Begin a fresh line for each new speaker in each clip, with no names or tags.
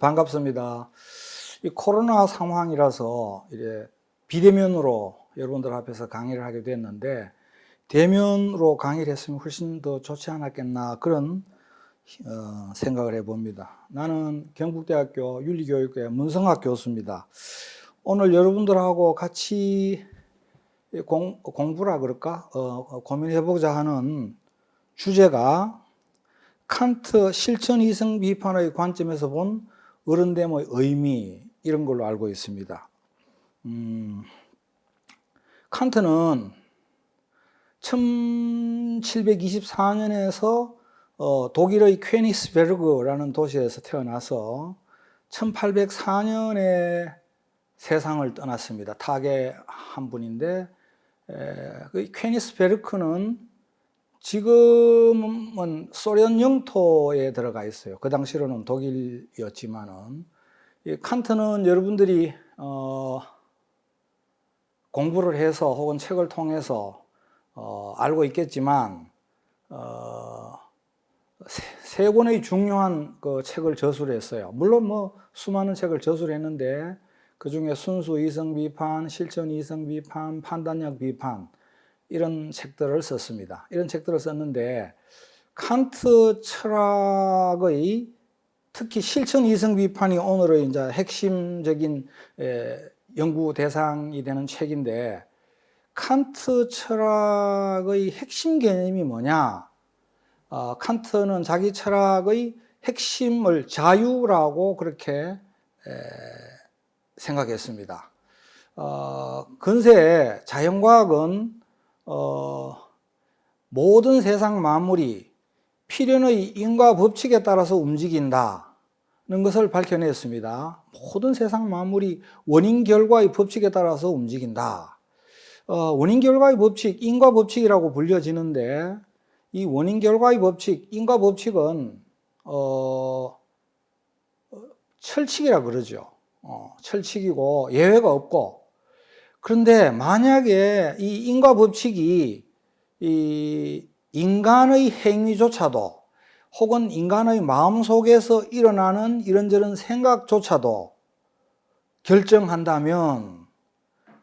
반갑습니다. 이 코로나 상황이라서 이제 비대면으로 여러분들 앞에서 강의를 하게 됐는데, 대면으로 강의를 했으면 훨씬 더 좋지 않았겠나, 그런 생각을 해봅니다. 나는 경북대학교 윤리교육과의 문성학 교수입니다. 오늘 여러분들하고 같이 공부라 그럴까? 고민해보자 하는 주제가 칸트 실천이성 비판의 관점에서 본 어른됨의 의미, 이런 걸로 알고 있습니다. 칸트는 1724년에서 독일의 퀘니스베르그라는 도시에서 태어나서 1804년에 세상을 떠났습니다. 타계한 분인데, 그 퀘니스베르크는 지금은 소련 영토에 들어가 있어요. 그 당시로는 독일이었지만은. 칸트는 여러분들이 공부를 해서 혹은 책을 통해서 알고 있겠지만, 세 권의 중요한 그 책을 저술을 했어요. 물론 뭐 수많은 책을 저술을 했는데, 그 중에 순수 이성 비판, 실천 이성 비판, 판단력 비판, 이런 책들을 썼습니다. 이런 책들을 썼는데, 칸트 철학의 특히 실천 이성 비판이 오늘의 이제 핵심적인 연구 대상이 되는 책인데, 칸트 철학의 핵심 개념이 뭐냐? 칸트는 자기 철학의 핵심을 자유라고 그렇게 생각했습니다. 근세에 자연과학은 모든 세상 만물이 필연의 인과 법칙에 따라서 움직인다는 것을 밝혀냈습니다. 모든 세상 만물이 원인 결과의 법칙에 따라서 움직인다. 원인 결과의 법칙, 인과 법칙이라고 불려지는데, 이 원인 결과의 법칙, 인과 법칙은 철칙이라 그러죠. 철칙이고 예외가 없고, 그런데 만약에 이 인과 법칙이 이 인간의 행위조차도, 혹은 인간의 마음속에서 일어나는 이런저런 생각조차도 결정한다면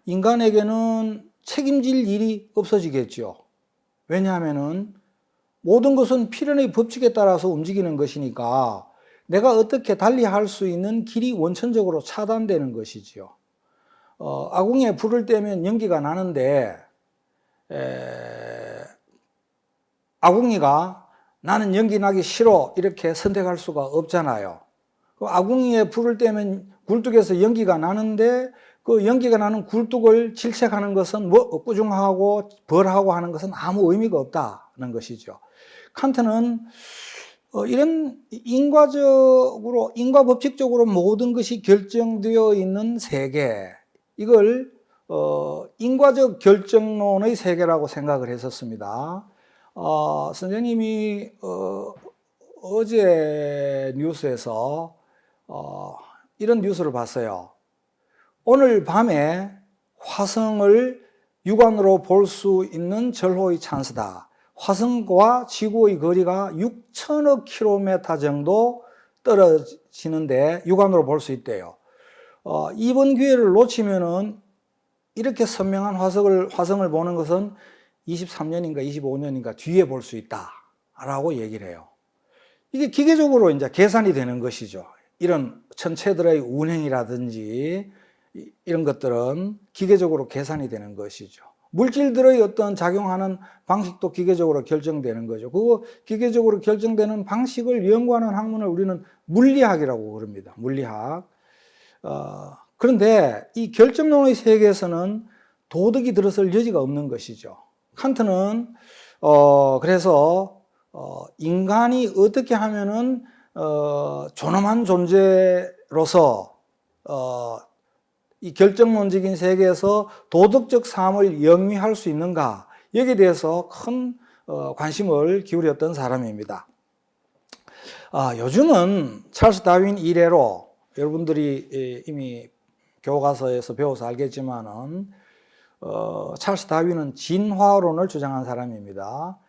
인간에게는 책임질 일이 없어지겠죠. 왜냐하면은 모든 것은 필연의 법칙에 따라서 움직이는 것이니까 내가 어떻게 달리할 수 있는 길이 원천적으로 차단되는 것이지요. 아궁이에 불을 떼면 연기가 나는데, 아궁이가 나는 연기 나기 싫어 이렇게 선택할 수가 없잖아요. 아궁이에 불을 떼면 굴뚝에서 연기가 나는데, 그 연기가 나는 굴뚝을 질책하는 것은 뭐 꾸중하고 벌하고 하는 것은 아무 의미가 없다는 것이죠. 칸트는 이런 인과적으로, 인과 법칙적으로 모든 것이 결정되어 있는 세계, 이걸 인과적 결정론의 세계라고 생각을 했었습니다. 선생님이 어제 뉴스에서 이런 뉴스를 봤어요. 오늘 밤에 화성을 육안으로 볼 수 있는 절호의 찬스다. 화성과 지구의 거리가 6천억 킬로미터 정도 떨어지는데 육안으로 볼 수 있대요. 이번 기회를 놓치면은 이렇게 선명한 화성을 보는 것은 23년인가 25년인가 뒤에 볼 수 있다라고 얘기를 해요. 이게 기계적으로 이제 계산이 되는 것이죠. 이런 천체들의 운행이라든지 이런 것들은 기계적으로 계산이 되는 것이죠. 물질들의 어떤 작용하는 방식도 기계적으로 결정되는 거죠. 그 기계적으로 결정되는 방식을 연구하는 학문을 우리는 물리학이라고 그럽니다. 물리학. 그런데 이 결정론의 세계에서는 도덕이 들어설 여지가 없는 것이죠. 칸트는 그래서 인간이 어떻게 하면은 존엄한 존재로서 이 결정론적인 세계에서 도덕적 삶을 영위할 수 있는가, 여기에 대해서 큰 관심을 기울였던 사람입니다. 요즘은 찰스 다윈 이래로, 여러분들이 이미 교과서에서 배워서 알겠지만은 찰스 다윈은 진화론을 주장한 사람입니다.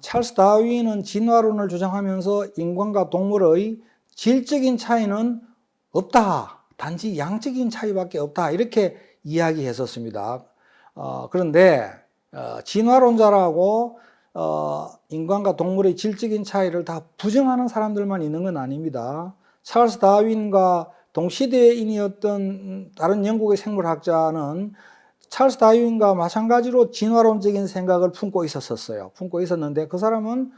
찰스 다윈은 진화론을 주장하면서 인간과 동물의 질적인 차이는 없다. 단지 양적인 차이밖에 없다. 이렇게 이야기했었습니다. 그런데 진화론자라고 인간과 동물의 질적인 차이를 다 부정하는 사람들만 있는 건 아닙니다. 찰스 다윈과 동시대인이었던 다른 영국의 생물학자는 찰스 다윈과 마찬가지로 진화론적인 생각을 품고 있었어요. 품고 있었는데 그 사람은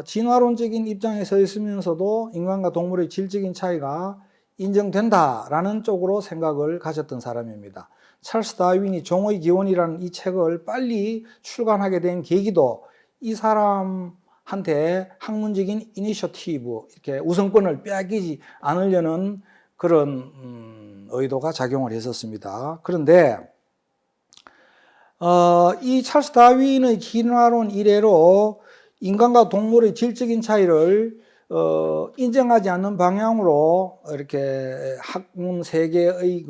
진화론적인 입장에 서 있으면서도 인간과 동물의 질적인 차이가 인정된다라는 쪽으로 생각을 가졌던 사람입니다. 찰스 다윈이 종의 기원이라는 이 책을 빨리 출간하게 된 계기도 이 사람한테 학문적인 이니셔티브, 이렇게 우선권을 빼앗기지 않으려는 그런 의도가 작용을 했었습니다. 그런데 이 찰스 다윈의 진화론 이래로 인간과 동물의 질적인 차이를 인정하지 않는 방향으로 이렇게 학문 세계의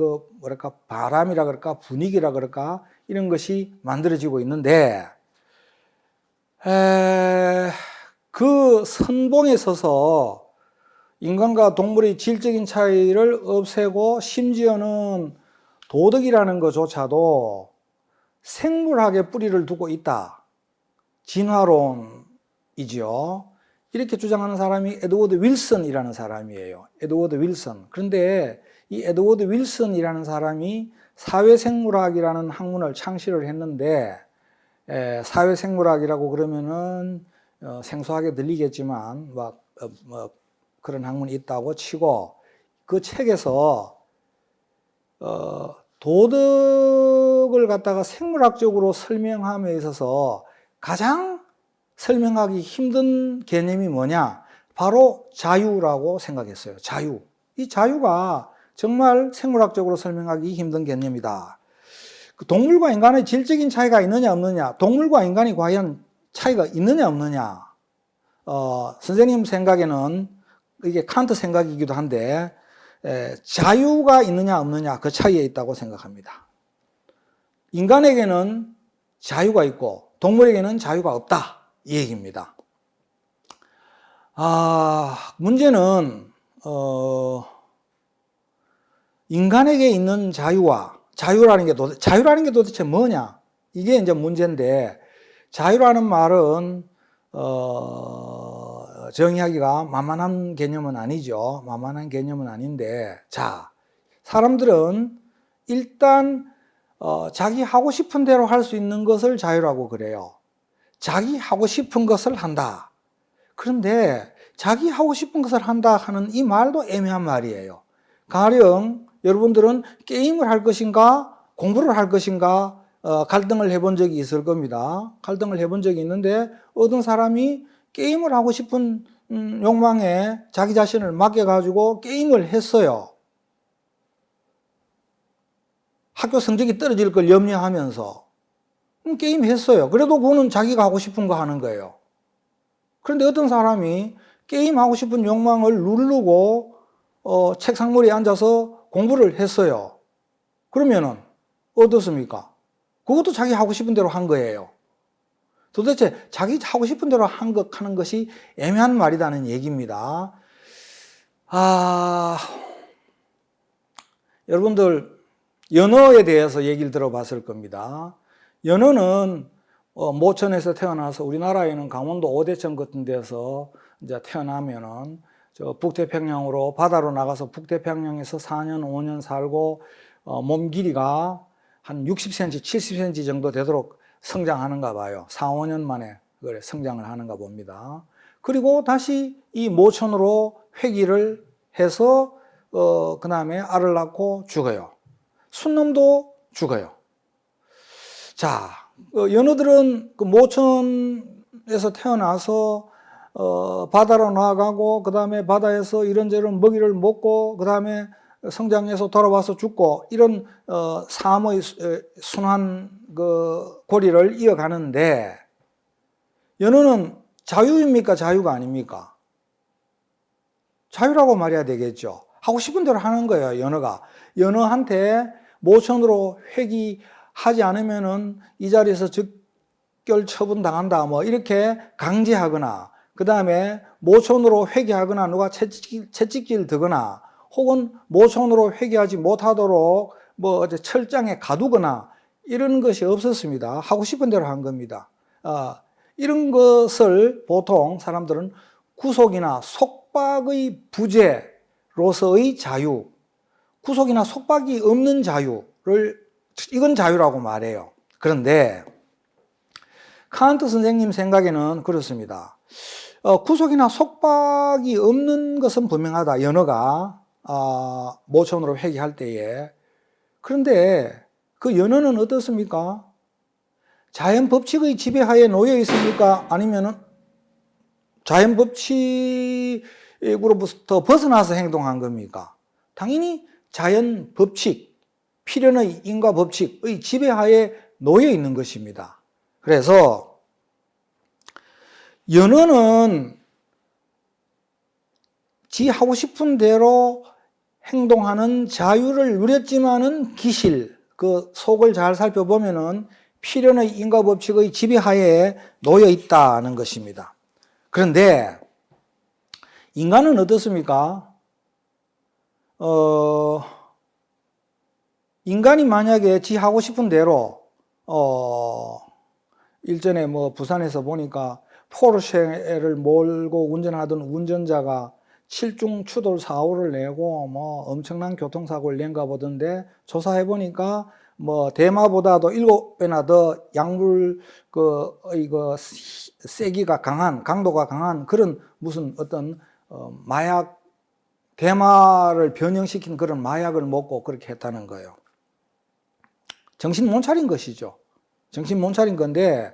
바람이라 그럴까, 분위기라 그럴까, 이런 것이 만들어지고 있는데, 그 선봉에 서서 인간과 동물의 질적인 차이를 없애고 심지어는 도덕이라는 것조차도 생물학에 뿌리를 두고 있다. 진화론이지요. 이렇게 주장하는 사람이 에드워드 윌슨이라는 사람이에요. 에드워드 윌슨. 그런데 이 에드워드 윌슨이라는 사람이 사회생물학이라는 학문을 창시를 했는데, 사회생물학이라고 그러면은 생소하게 들리겠지만 그런 학문이 있다고 치고, 그 책에서 도덕을 갖다가 생물학적으로 설명함에 있어서 가장 설명하기 힘든 개념이 뭐냐? 바로 자유라고 생각했어요. 자유. 이 자유가 정말 생물학적으로 설명하기 힘든 개념이다. 동물과 인간의 질적인 차이가 있느냐 없느냐, 동물과 인간이 과연 차이가 있느냐 없느냐, 선생님 생각에는 이게 칸트 생각이기도 한데 자유가 있느냐 없느냐 그 차이에 있다고 생각합니다. 인간에게는 자유가 있고 동물에게는 자유가 없다, 이 얘기입니다. 문제는 인간에게 있는 자유라는 게 도대체 뭐냐, 이게 이제 문제인데, 자유라는 말은 정의하기가 만만한 개념은 아니죠. 만만한 개념은 아닌데, 자, 사람들은 일단 자기 하고 싶은 대로 할 수 있는 것을 자유라고 그래요. 자기 하고 싶은 것을 한다. 그런데 자기 하고 싶은 것을 한다 하는 이 말도 애매한 말이에요. 가령 여러분들은 게임을 할 것인가 공부를 할 것인가 갈등을 해본 적이 있을 겁니다. 갈등을 해본 적이 있는데 어떤 사람이 게임을 하고 싶은 욕망에 자기 자신을 맡겨가지고 게임을 했어요. 학교 성적이 떨어질 걸 염려하면서 게임 했어요. 그래도 그거는 자기가 하고 싶은 거 하는 거예요. 그런데 어떤 사람이 게임하고 싶은 욕망을 누르고 책상머리에 앉아서 공부를 했어요. 그러면은 어떻습니까? 그것도 자기 하고 싶은 대로 한 거예요. 도대체 자기 하고 싶은 대로 하는 것이 애매한 말이라는 얘기입니다. 여러분들 연어에 대해서 얘기를 들어봤을 겁니다. 연어는 모천에서 태어나서 우리나라에는 강원도 오대천 같은 데서 이제 태어나면은 저 북태평양으로 바다로 나가서 북태평양에서 4년, 5년 살고 몸 길이가 한 60cm, 70cm 정도 되도록 성장하는가 봐요. 4, 5년 만에 그래 성장을 하는가 봅니다. 그리고 다시 이 모천으로 회귀를 해서 그 다음에 알을 낳고 죽어요. 순놈도 죽어요. 자, 연어들은 그 모천에서 태어나서 바다로 나가고 그 다음에 바다에서 이런저런 먹이를 먹고 그 다음에 성장해서 돌아와서 죽고 이런 삶의 순환 그 고리를 이어가는데, 연어는 자유입니까 자유가 아닙니까? 자유라고 말해야 되겠죠. 하고 싶은 대로 하는 거예요. 연어가 연어한테 모천으로 회귀하지 않으면은 이 자리에서 즉결 처분 당한다 뭐 이렇게 강제하거나 그 다음에 모촌으로 회개하거나 누가 채찍질 드거나 혹은 모촌으로 회개하지 못하도록 뭐 어제 철장에 가두거나 이런 것이 없었습니다. 하고 싶은 대로 한 겁니다. 이런 것을 보통 사람들은 구속이나 속박의 부재로서의 자유, 구속이나 속박이 없는 자유를 이건 자유라고 말해요. 그런데 칸트 선생님 생각에는 그렇습니다. 구속이나 속박이 없는 것은 분명하다. 연어가 모촌으로 회개할 때에. 그런데 그 연어는 어떻습니까? 자연 법칙의 지배하에 놓여 있습니까? 아니면은 자연 법칙으로부터 벗어나서 행동한 겁니까? 당연히 자연 법칙, 필연의 인과 법칙의 지배하에 놓여 있는 것입니다. 그래서 연어는 지 하고 싶은 대로 행동하는 자유를 누렸지만은 기실, 그 속을 잘 살펴보면은 필연의 인과 법칙의 지배하에 놓여 있다는 것입니다. 그런데 인간은 어떻습니까? 인간이 만약에 지 하고 싶은 대로 일전에 뭐 부산에서 보니까 포르쉐를 몰고 운전하던 운전자가 7중 추돌 사고를 내고 뭐 엄청난 교통사고를 낸가 보던데 조사해 보니까 뭐 대마보다도 7배나 더 약물 세기가 강한, 강도가 강한 그런 무슨 어떤 마약, 대마를 변형시킨 그런 마약을 먹고 그렇게 했다는 거예요. 정신 못 차린 것이죠. 정신 못 차린 건데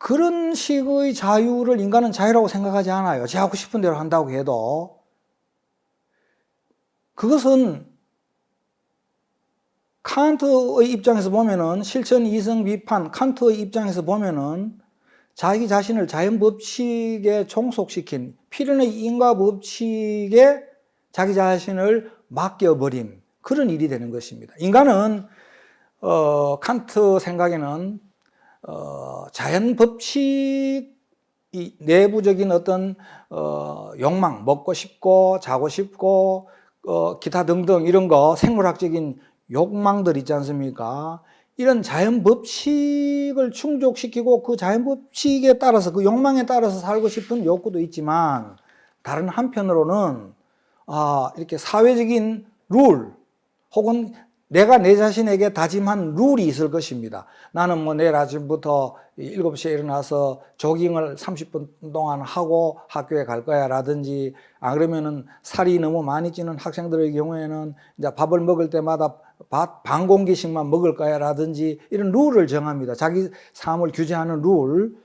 그런 식의 자유를 인간은 자유라고 생각하지 않아요. 지 하고 싶은 대로 한다고 해도. 그것은 칸트의 입장에서 보면은 실천 이성 비판, 칸트의 입장에서 보면은 자기 자신을 자연 법칙에 종속시킨 필연의 인과 법칙에 자기 자신을 맡겨버린 그런 일이 되는 것입니다. 인간은 칸트 생각에는 자연 법칙 이 내부적인 어떤 욕망, 먹고 싶고 자고 싶고 기타 등등 이런 거 생물학적인 욕망들 있지 않습니까? 이런 자연 법칙을 충족시키고 그 자연 법칙에 따라서 그 욕망에 따라서 살고 싶은 욕구도 있지만 다른 한편으로는 이렇게 사회적인 룰 혹은 내가 내 자신에게 다짐한 룰이 있을 것입니다. 나는 뭐 내일 아침부터 7시에 일어나서 조깅을 30분 동안 하고 학교에 갈 거야 라든지, 안 그러면은 살이 너무 많이 찌는 학생들의 경우에는 이제 밥을 먹을 때마다 밥 반 공기씩만 먹을 거야 라든지 이런 룰을 정합니다. 자기 삶을 규제하는 룰.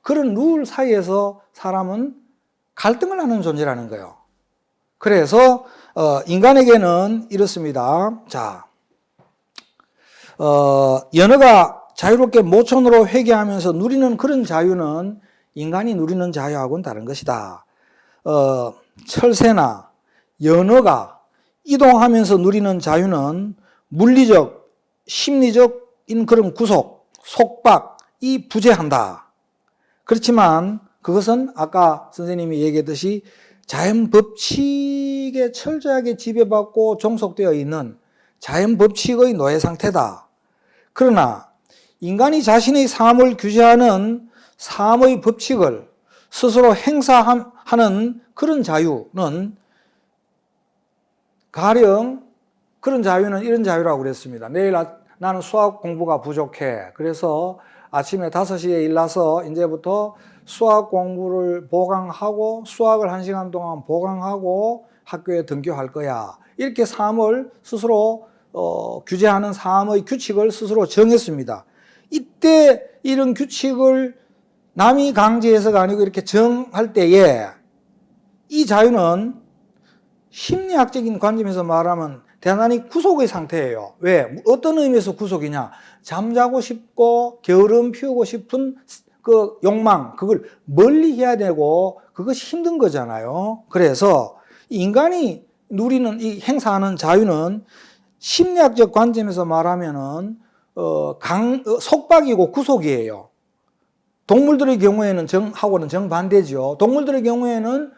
그런 룰 사이에서 사람은 갈등을 하는 존재라는 거예요. 그래서 인간에게는 이렇습니다. 자, 연어가 자유롭게 모촌으로 회개하면서 누리는 그런 자유는 인간이 누리는 자유하고는 다른 것이다. 철새나 연어가 이동하면서 누리는 자유는 물리적, 심리적인 그런 구속, 속박이 부재한다. 그렇지만 그것은 아까 선생님이 얘기했듯이 자연 법칙에 철저하게 지배받고 종속되어 있는 자연 법칙의 노예 상태다. 그러나 인간이 자신의 삶을 규제하는 삶의 법칙을 스스로 행사하는 그런 자유는 가령 그런 자유는 이런 자유라고 그랬습니다. 내일 나는 수학 공부가 부족해. 그래서 아침에 5시에 일어나서 이제부터 수학 공부를 보강하고 수학을 1시간 동안 보강하고 학교에 등교할 거야. 이렇게 삶을 스스로 규제하는 삶의 규칙을 스스로 정했습니다. 이때 이런 규칙을 남이 강제해서가 아니고 이렇게 정할 때에 이 자유는 심리학적인 관점에서 말하면 대단히 구속의 상태예요. 왜? 어떤 의미에서 구속이냐? 잠자고 싶고 게으름 피우고 싶은 그 욕망, 그걸 멀리 해야 되고 그것이 힘든 거잖아요. 그래서 인간이 누리는 이 행사하는 자유는 심리학적 관점에서 말하면은 속박이고 구속이에요. 동물들의 경우에는 하고는 정반대죠. 동물들의 경우에는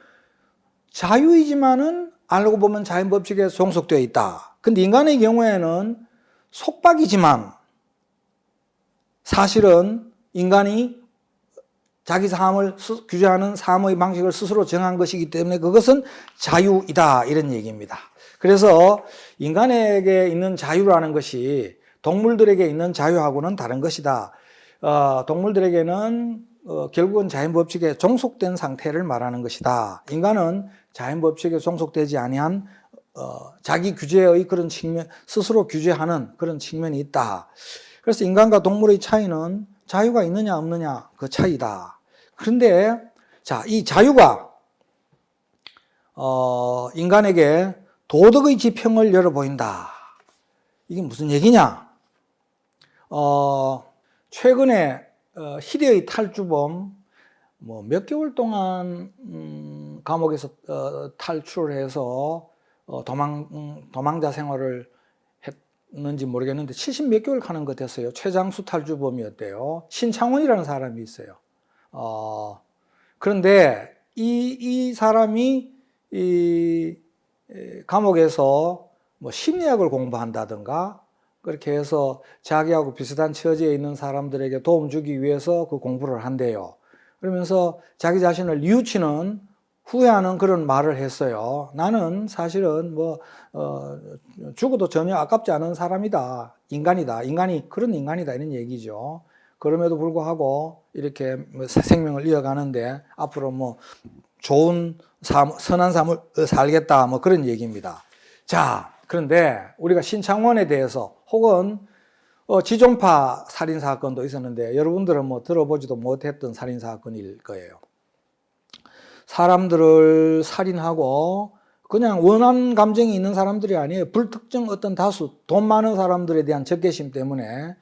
자유이지만은 알고 보면 자연 법칙에 종속되어 있다. 근데 인간의 경우에는 속박이지만 사실은 인간이 자기 삶을 규제하는 삶의 방식을 스스로 정한 것이기 때문에 그것은 자유이다, 이런 얘기입니다. 그래서 인간에게 있는 자유라는 것이 동물들에게 있는 자유하고는 다른 것이다. 동물들에게는 결국은 자연 법칙에 종속된 상태를 말하는 것이다. 인간은 자연 법칙에 종속되지 아니한 자기 규제의 그런 측면, 스스로 규제하는 그런 측면이 있다. 그래서 인간과 동물의 차이는 자유가 있느냐 없느냐 그 차이다. 그런데 자, 이 자유가 인간에게 도덕의 지평을 열어 보인다. 이게 무슨 얘기냐? 최근에 희대의 탈주범 몇 개월 동안 감옥에서 탈출을 해서 도망자 생활을 했는지 모르겠는데 70 몇 개월 가는 것 같았어요. 최장수 탈주범이었대요. 신창원이라는 사람이 있어요. 그런데 이 사람이 이 감옥에서 뭐 심리학을 공부한다든가 그렇게 해서 자기하고 비슷한 처지에 있는 사람들에게 도움 주기 위해서 그 공부를 한대요. 그러면서 자기 자신을 뉘우치는, 후회하는 그런 말을 했어요. 나는 사실은 죽어도 전혀 아깝지 않은 사람이다. 인간이 그런 인간이다, 이런 얘기죠. 그럼에도 불구하고 이렇게 생명을 이어가는데 앞으로 좋은 선한 삶을 살겠다, 그런 얘기입니다. 자, 그런데 우리가 신창원에 대해서 혹은 지존파 살인사건도 있었는데 여러분들은 들어보지도 못했던 살인사건일 거예요. 사람들을 살인하고 그냥 원한 감정이 있는 사람들이 아니에요. 불특정 어떤 다수, 돈 많은 사람들에 대한 적개심 때문에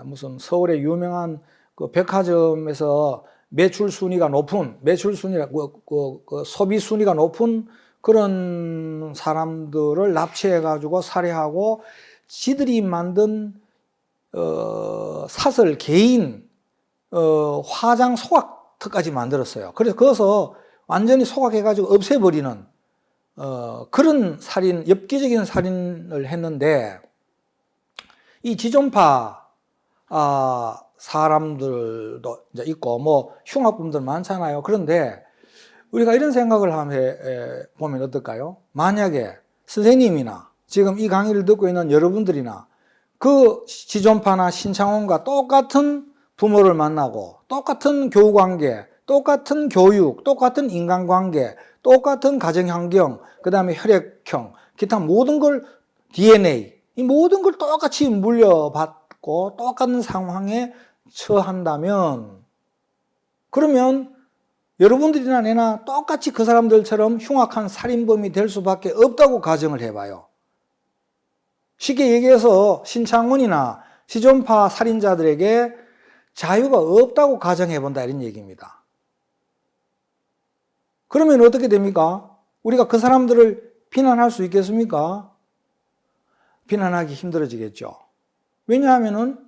무슨 서울의 유명한 그 백화점에서 매출 순위가 높은, 소비 순위가 높은 그런 사람들을 납치해가지고 살해하고 지들이 만든 사설 개인 화장 소각터까지 만들었어요. 그래서 그것을 완전히 소각해가지고 없애버리는 그런 살인, 엽기적인 살인을 했는데 이 지존파 사람들도 이제 있고 흉악범들 많잖아요. 그런데 우리가 이런 생각을 보면 어떨까요? 만약에 선생님이나 지금 이 강의를 듣고 있는 여러분들이나 그 지존파나 신창원과 똑같은 부모를 만나고 똑같은 교우관계, 똑같은 교육, 똑같은 인간관계, 똑같은 가정환경, 그 다음에 혈액형, 기타 모든 걸 DNA, 이 모든 걸 똑같이 물려받고 똑같은 상황에 처한다면 그러면 여러분들이나 내나 똑같이 그 사람들처럼 흉악한 살인범이 될 수밖에 없다고 가정을 해봐요. 쉽게 얘기해서 신창원이나 지존파 살인자들에게 자유가 없다고 가정해본다, 이런 얘기입니다. 그러면 어떻게 됩니까? 우리가 그 사람들을 비난할 수 있겠습니까? 비난하기 힘들어지겠죠. 왜냐하면은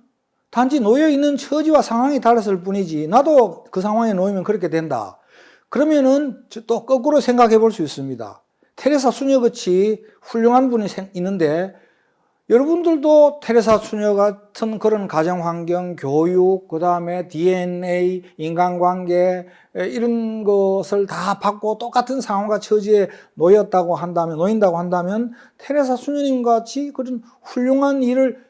단지 놓여있는 처지와 상황이 달랐을 뿐이지 나도 그 상황에 놓이면 그렇게 된다. 그러면은 또 거꾸로 생각해 볼 수 있습니다. 테레사 수녀같이 훌륭한 분이 있는데 여러분들도 테레사 수녀 같은 그런 가정환경, 교육, 그 다음에 DNA, 인간관계 이런 것을 다 받고 똑같은 상황과 처지에 놓인다고 한다면 테레사 수녀님 같이 그런 훌륭한 일을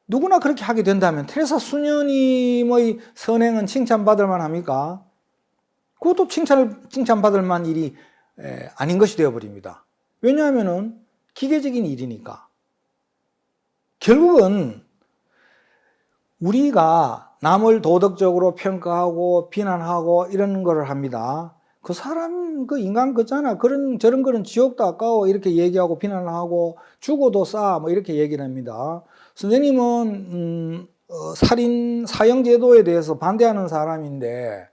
누구나 그렇게 하게 된다면 테레사 수녀님의 선행은 칭찬받을 만합니까? 그것도 칭찬받을 만한 일이 아닌 것이 되어버립니다. 왜냐하면 기계적인 일이니까. 결국은 우리가 남을 도덕적으로 평가하고 비난하고 이런 거를 합니다. 그 사람, 그 인간 그잖아. 저런 거는 지옥도 아까워. 이렇게 얘기하고 비난하고 죽어도 싸. 이렇게 얘기를 합니다. 선생님은, 사형제도에 대해서 반대하는 사람인데,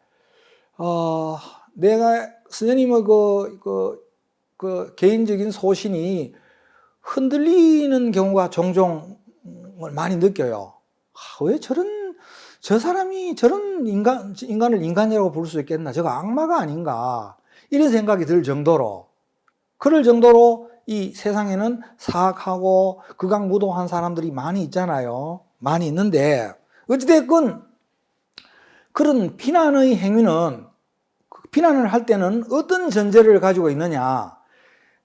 내가 선생님의 그 개인적인 소신이 흔들리는 경우가 종종 많이 느껴요. 왜 저 사람이 저런 인간을 인간이라고 부를 수 있겠나? 저거 악마가 아닌가? 이런 생각이 들 정도로, 그럴 정도로 이 세상에는 사악하고 극악무도한 사람들이 많이 있잖아요. 많이 있는데, 어찌됐건 그런 비난의 행위는, 비난을 할 때는 어떤 전제를 가지고 있느냐?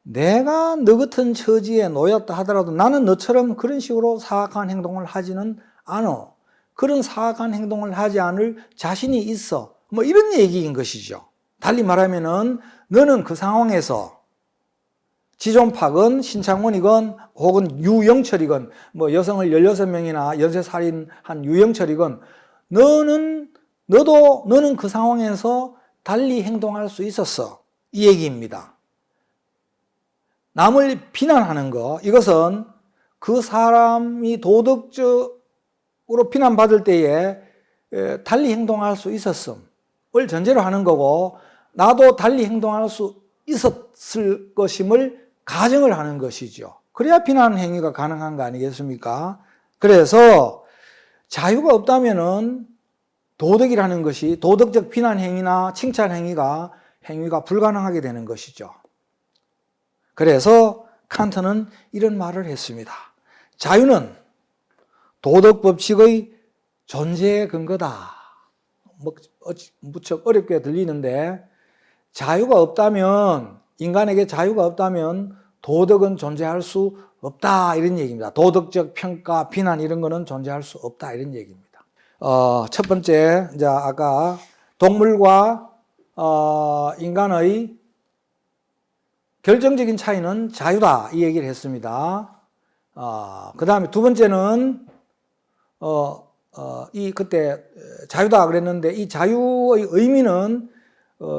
내가 너 같은 처지에 놓였다 하더라도 나는 너처럼 그런 식으로 사악한 행동을 하지는 않아. 그런 사악한 행동을 하지 않을 자신이 있어. 뭐 이런 얘기인 것이죠. 달리 말하면은 너는 그 상황에서 지존파건 신창원이건 혹은 유영철이건 뭐 여성을 16명이나 연쇄살인한 유영철이건 너는 그 상황에서 달리 행동할 수 있었어. 이 얘기입니다. 남을 비난하는 거, 이것은 그 사람이 도덕적으로 비난받을 때에 달리 행동할 수 있었음을 전제로 하는 거고, 나도 달리 행동할 수 있었을 것임을 가정을 하는 것이죠. 그래야 비난 행위가 가능한 거 아니겠습니까? 그래서 자유가 없다면은 도덕이라는 것이, 도덕적 비난 행위나 칭찬 행위가 불가능하게 되는 것이죠. 그래서 칸트는 이런 말을 했습니다. 자유는 도덕 법칙의 존재의 근거다. 무척 어렵게 들리는데, 자유가 없다면, 인간에게 자유가 없다면 도덕은 존재할 수 없다, 이런 얘기입니다. 도덕적 평가, 비난 이런 거는 존재할 수 없다, 이런 얘기입니다. 첫 번째, 이제 아까 동물과 인간의 결정적인 차이는 자유다, 이 얘기를 했습니다. 그 다음에 두 번째는 그때 자유다 그랬는데, 이 자유의 의미는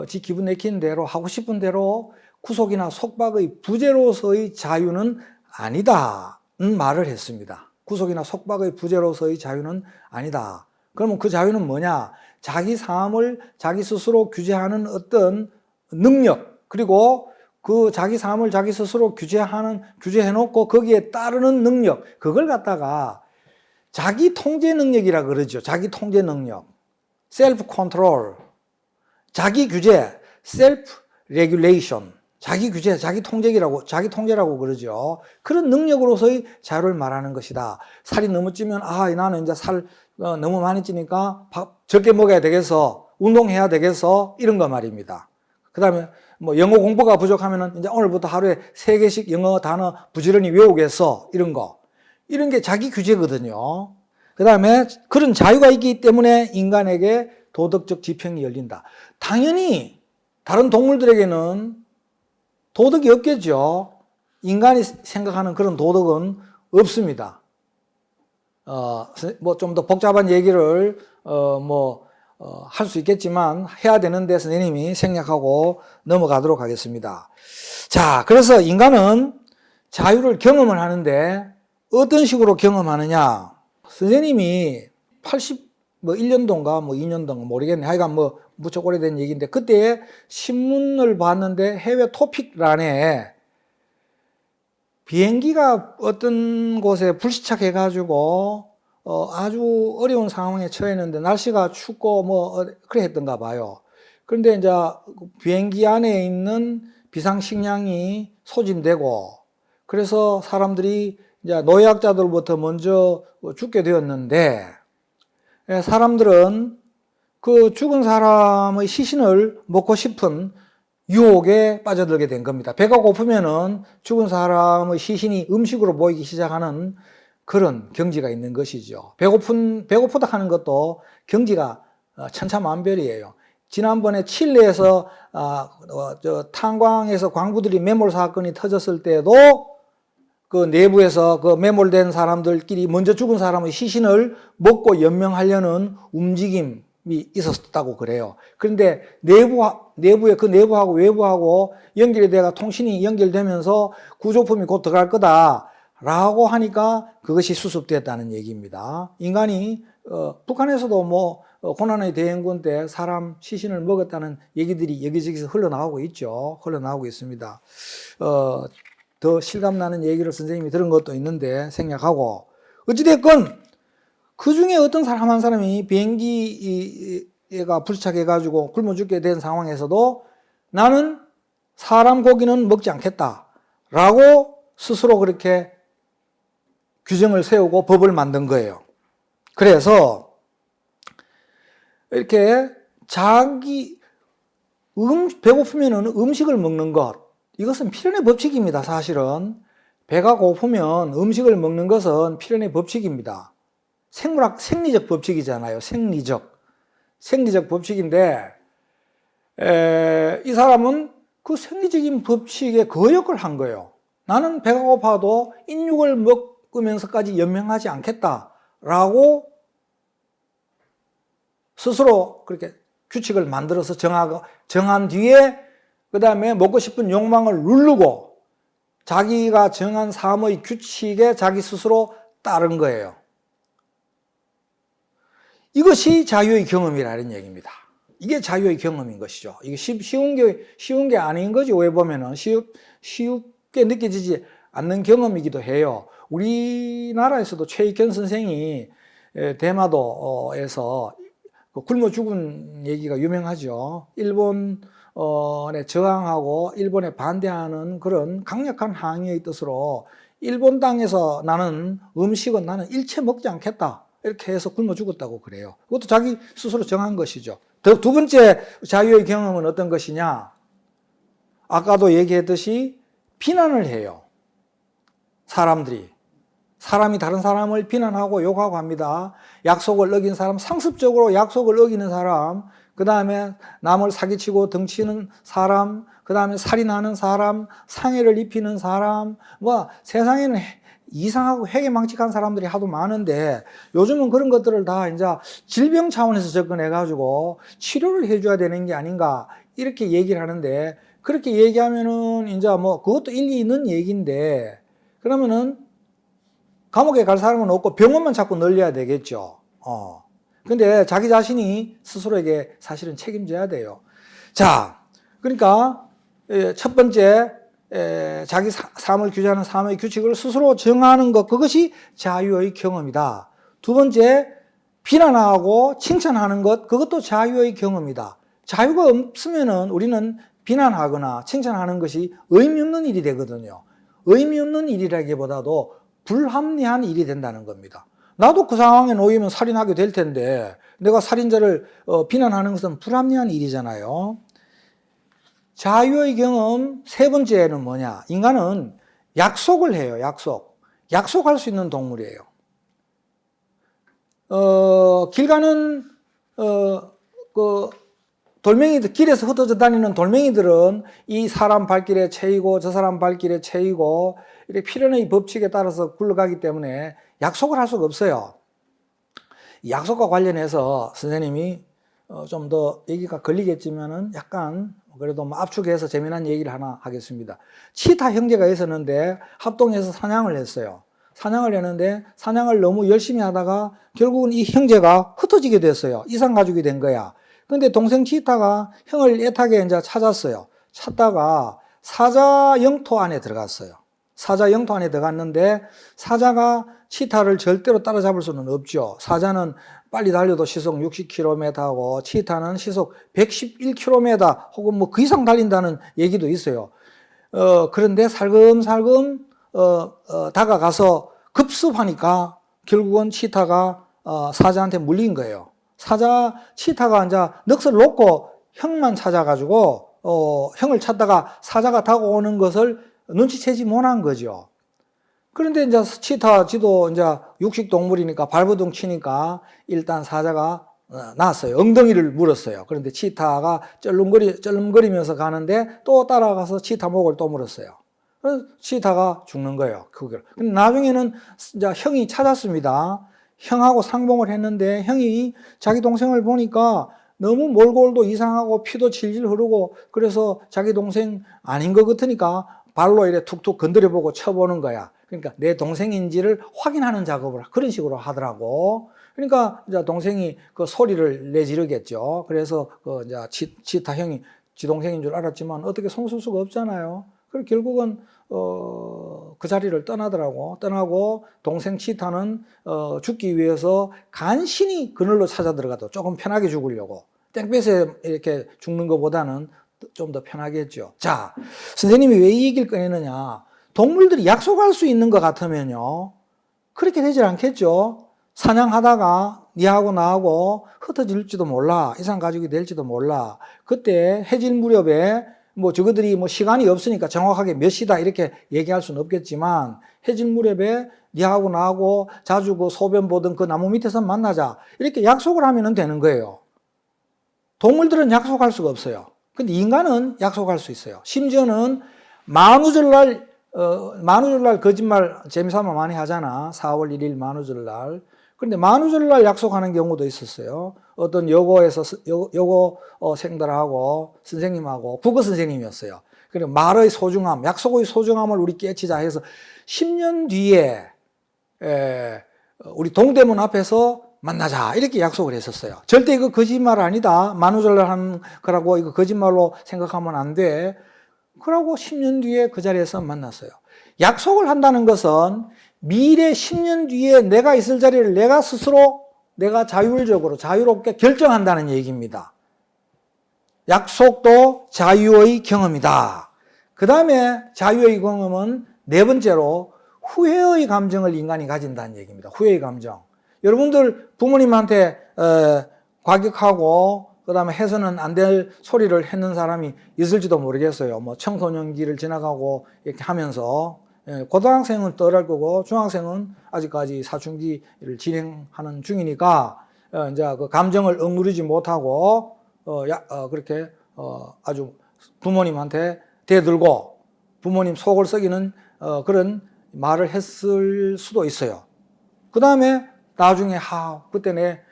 지 기분 내키는 대로 하고 싶은 대로 구속이나 속박의 부재로서의 자유는 아니다는 말을 했습니다. 구속이나 속박의 부재로서의 자유는 아니다. 그러면 그 자유는 뭐냐? 자기 삶을 자기 스스로 규제하는 어떤 능력, 그리고 그 자기 삶을 자기 스스로 규제해놓고 거기에 따르는 능력, 그걸 갖다가 자기 통제 능력이라 그러죠. 자기 통제 능력, 셀프 컨트롤, 자기 규제, 셀프 레귤레이션, 자기 규제, 자기 통제라고 그러죠. 그런 능력으로서의 자유를 말하는 것이다. 살이 너무 찌면 나는 이제 살 너무 많이 찌니까 밥 적게 먹어야 되겠어, 운동해야 되겠어, 이런 거 말입니다. 그 다음에 뭐 영어 공부가 부족하면은 이제 오늘부터 하루에 3개씩 영어 단어 부지런히 외우겠어, 이런 거. 이런 게 자기 규제거든요. 그 다음에 그런 자유가 있기 때문에 인간에게 도덕적 지평이 열린다. 당연히 다른 동물들에게는 도덕이 없겠죠. 인간이 생각하는 그런 도덕은 없습니다. 뭐 좀 더 복잡한 얘기를 할 수 있겠지만 해야 되는데 선생님이 생략하고 넘어가도록 하겠습니다. 자, 그래서 인간은 자유를 경험을 하는데 어떤 식으로 경험하느냐? 선생님이 1년도인가 2년도인가 모르겠네. 하여간 무척 오래된 얘기인데, 그때 신문을 봤는데 해외 토픽란에 비행기가 어떤 곳에 불시착해가지고 아주 어려운 상황에 처했는데 날씨가 춥고 그래 했던가 봐요. 그런데 이제 비행기 안에 있는 비상식량이 소진되고, 그래서 사람들이 이제 노약자들부터 먼저 죽게 되었는데, 사람들은 그 죽은 사람의 시신을 먹고 싶은 유혹에 빠져들게 된 겁니다. 배가 고프면은 죽은 사람의 시신이 음식으로 보이기 시작하는 그런 경지가 있는 것이죠. 배고프다 하는 것도 경지가 천차만별이에요. 지난번에 칠레에서 탄광에서 광부들이 매몰 사건이 터졌을 때도 그 내부에서 그 매몰된 사람들끼리 먼저 죽은 사람의 시신을 먹고 연명하려는 움직임이 있었다고 그래요. 그런데 내부에 그 내부하고 외부하고 연결이 돼가 통신이 연결되면서 구조품이 곧 들어갈 거다라고 하니까 그것이 수습됐다는 얘기입니다. 인간이 북한에서도 고난의 대행군 때 사람 시신을 먹었다는 얘기들이 여기저기서 흘러나오고 있죠. 흘러나오고 있습니다. 더 실감나는 얘기를 선생님이 들은 것도 있는데 생략하고, 어찌됐건 그 중에 어떤 사람 한 사람이 비행기가 불착해가지고 굶어 죽게 된 상황에서도 나는 사람 고기는 먹지 않겠다 라고 스스로 그렇게 규정을 세우고 법을 만든 거예요. 그래서 이렇게 자기 배고프면 음식을 먹는 것, 이것은 필연의 법칙입니다. 사실은 배가 고프면 음식을 먹는 것은 필연의 법칙입니다. 생리적 법칙이잖아요. 생리적 법칙인데 이 사람은 그 생리적인 법칙에 거역을 한 거예요. 나는 배가 고파도 인육을 먹으면서까지 연명하지 않겠다라고 스스로 그렇게 규칙을 만들어서 정한 뒤에 그 다음에 먹고 싶은 욕망을 누르고 자기가 정한 삶의 규칙에 자기 스스로 따른 거예요. 이것이 자유의 경험이라는 얘기입니다. 이게 자유의 경험인 것이죠. 이게 쉬운 게 아닌 거지. 왜 보면은 쉽게 느껴지지 않는 경험이기도 해요. 우리나라에서도 최익현 선생이 대마도에서 굶어 죽은 얘기가 유명하죠. 일본에 저항하고 일본에 반대하는 그런 강력한 항의의 뜻으로 일본 땅에서 나는 일체 먹지 않겠다. 이렇게 해서 굶어 죽었다고 그래요. 그것도 자기 스스로 정한 것이죠. 두 번째 자유의 경험은 어떤 것이냐? 아까도 얘기했듯이 비난을 해요. 사람이 다른 사람을 비난하고 욕하고 합니다. 약속을 어긴 사람, 상습적으로 약속을 어기는 사람, 그 다음에 남을 사기치고 덩치는 사람, 그 다음에 살인하는 사람, 상해를 입히는 사람, 세상에는 이상하고 회개망측한 사람들이 하도 많은데 요즘은 그런 것들을 다 이제 질병 차원에서 접근해가지고 치료를 해줘야 되는 게 아닌가 이렇게 얘기를 하는데 그렇게 얘기하면은 이제 그것도 일리 있는 얘기인데 그러면은 감옥에 갈 사람은 없고 병원만 자꾸 늘려야 되겠죠. 근데 자기 자신이 스스로에게 사실은 책임져야 돼요. 자, 그러니까 첫 번째 자기 삶을 규제하는 삶의 규칙을 스스로 정하는 것, 그것이 자유의 경험이다. 두 번째, 비난하고 칭찬하는 것, 그것도 자유의 경험이다. 자유가 없으면은 우리는 비난하거나 칭찬하는 것이 의미 없는 일이 되거든요. 의미 없는 일이라기보다도 불합리한 일이 된다는 겁니다. 나도 그 상황에 놓이면 살인하게 될 텐데 내가 살인자를 비난하는 것은 불합리한 일이잖아요. 자유의 경험 세 번째는 뭐냐? 인간은 약속을 해요. 약속할 수 있는 동물이에요. 길 가는 길에서 흩어져 다니는 돌멩이들은 이 사람 발길에 채이고 저 사람 발길에 채이고 이렇게 필연의 법칙에 따라서 굴러가기 때문에 약속을 할 수가 없어요. 약속과 관련해서 선생님이 좀 더 얘기가 걸리겠지만은 약간 그래도 압축해서 재미난 얘기를 하나 하겠습니다. 치타 형제가 있었는데 합동해서 사냥을 했어요. 사냥을 했는데 사냥을 너무 열심히 하다가 결국은 이 형제가 흩어지게 됐어요. 이산가족이 된 거야. 근데 동생 치타가 형을 애타게 이제 찾았어요. 찾다가 사자 영토 안에 들어갔어요. 사자 영토 안에 들어갔는데 사자가 치타를 절대로 따라잡을 수는 없죠. 사자는 빨리 달려도 시속 60km하고 치타는 시속 111km 혹은 그 이상 달린다는 얘기도 있어요. 그런데 살금살금 다가가서 급습하니까 결국은 치타가 사자한테 물린 거예요. 치타가 이제 넋을 놓고 형만 찾아가지고 형을 찾다가 사자가 다가오는 것을 눈치채지 못한 거죠. 그런데 이제 치타지도 이제 육식 동물이니까 발버둥 치니까 일단 사자가 나왔어요. 엉덩이를 물었어요. 그런데 치타가 쩔름거리면서 가는데 또 따라가서 치타 목을 또 물었어요. 그래서 치타가 죽는 거예요. 근데 나중에는 이제 형이 찾았습니다. 형하고 상봉을 했는데 형이 자기 동생을 보니까 너무 몰골도 이상하고 피도 질질 흐르고 그래서 자기 동생 아닌 것 같으니까 발로 이렇게 툭툭 건드려보고 쳐보는 거야. 그러니까 내 동생인지를 확인하는 작업을 그런 식으로 하더라고. 그러니까 이제 동생이 그 소리를 내지르겠죠. 그래서 그 이제 치타 형이 지 동생인 줄 알았지만 어떻게 손쓸 수가 없잖아요. 그리고 결국은 그 자리를 떠나고 동생 치타는 죽기 위해서 간신히 그늘로 찾아 들어가도 조금 편하게 죽으려고. 땡볕에 이렇게 죽는 것보다는 좀 더 편하겠죠. 자, 선생님이 왜 이 얘기를 꺼내느냐. 동물들이 약속할 수 있는 것 같으면요, 그렇게 되질 않겠죠. 사냥하다가 니하고 나하고 흩어질지도 몰라. 이상 가족이 될지도 몰라. 그때 해질 무렵에 뭐 저거들이 뭐 시간이 없으니까 정확하게 몇 시다 이렇게 얘기할 수는 없겠지만, 해질 무렵에 니하고 나하고 자주 그 소변 보던 그 나무 밑에서 만나자 이렇게 약속을 하면 되는 거예요. 동물들은 약속할 수가 없어요. 근데 인간은 약속할 수 있어요. 심지어는 만우절날 거짓말 재미삼아 많이 하잖아. 4월 1일 만우절날. 그런데 만우절날 약속하는 경우도 있었어요. 어떤 여고생들하고 선생님하고 국어 선생님이었어요. 그래 말의 소중함, 약속의 소중함을 우리 깨치자 해서 10년 뒤에 우리 동대문 앞에서 만나자 이렇게 약속을 했었어요. 절대 이거 거짓말 아니다. 만우절날 하는 거라고 이거 거짓말로 생각하면 안 돼. 그러고 10년 뒤에 그 자리에서 만났어요. 약속을 한다는 것은 미래 10년 뒤에 내가 있을 자리를 내가 스스로 내가 자유롭게 결정한다는 얘기입니다. 약속도 자유의 경험이다. 그 다음에 자유의 경험은 네 번째로 후회의 감정을 인간이 가진다는 얘기입니다. 후회의 감정. 여러분들 부모님한테 과격하고 그 다음에 해서는 안 될 소리를 했는 사람이 있을지도 모르겠어요. 뭐 청소년기를 지나가고 이렇게 하면서 고등학생은 덜할 거고 중학생은 아직까지 사춘기를 진행하는 중이니까 이제 그 감정을 억누르지 못하고 그렇게 아주 부모님한테 대들고 부모님 속을 썩이는 그런 말을 했을 수도 있어요. 그 다음에 나중에 그때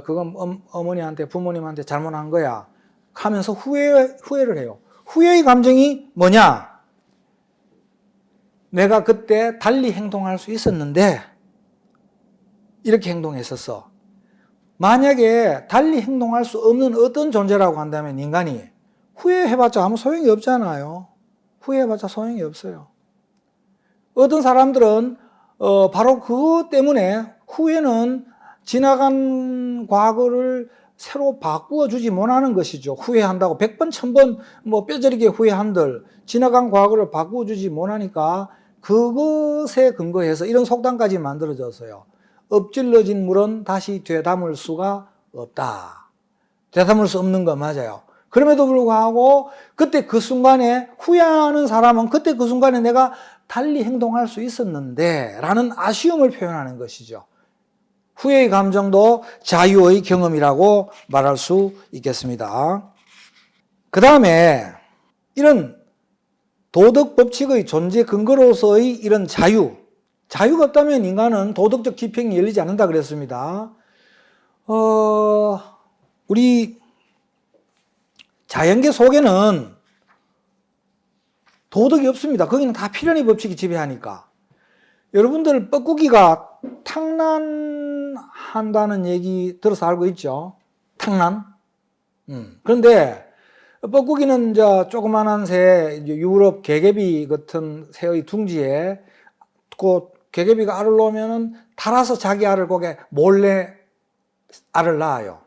그건 어머니한테 부모님한테 잘못한 거야 하면서 후회를 해요. 후회의 감정이 뭐냐? 내가 그때 달리 행동할 수 있었는데 이렇게 행동했었어. 만약에 달리 행동할 수 없는 어떤 존재라고 한다면 인간이 후회해봤자 아무 소용이 없잖아요. 후회해봤자 소용이 없어요. 어떤 사람들은 바로 그것 때문에 후회는 지나간 과거를 새로 바꾸어주지 못하는 것이죠. 후회한다고 100번, 1000번 뭐 뼈저리게 후회한들 지나간 과거를 바꾸어주지 못하니까 그것에 근거해서 이런 속담까지 만들어졌어요. 엎질러진 물은 다시 되담을 수가 없다. 되담을 수 없는 거 맞아요. 그럼에도 불구하고 그때 그 순간에 후회하는 사람은 그때 그 순간에 내가 달리 행동할 수 있었는데 라는 아쉬움을 표현하는 것이죠. 후회의 감정도 자유의 경험이라고 말할 수 있겠습니다. 그 다음에 이런 도덕 법칙의 존재 근거로서의 이런 자유가 없다면 인간은 도덕적 지평이 열리지 않는다 그랬습니다. 우리 자연계 속에는 도덕이 없습니다. 거기는 다 필연의 법칙이 지배하니까. 여러분들 뻐꾸기가 탕난한다는 얘기 들어서 알고 있죠? 탕난? 그런데 뻐꾸기는 이제 조그만한 새, 유럽 개개비 같은 새의 둥지에 그 개개비가 알을 놓으면은 달아서 자기 알을 거기에 몰래 알을 낳아요.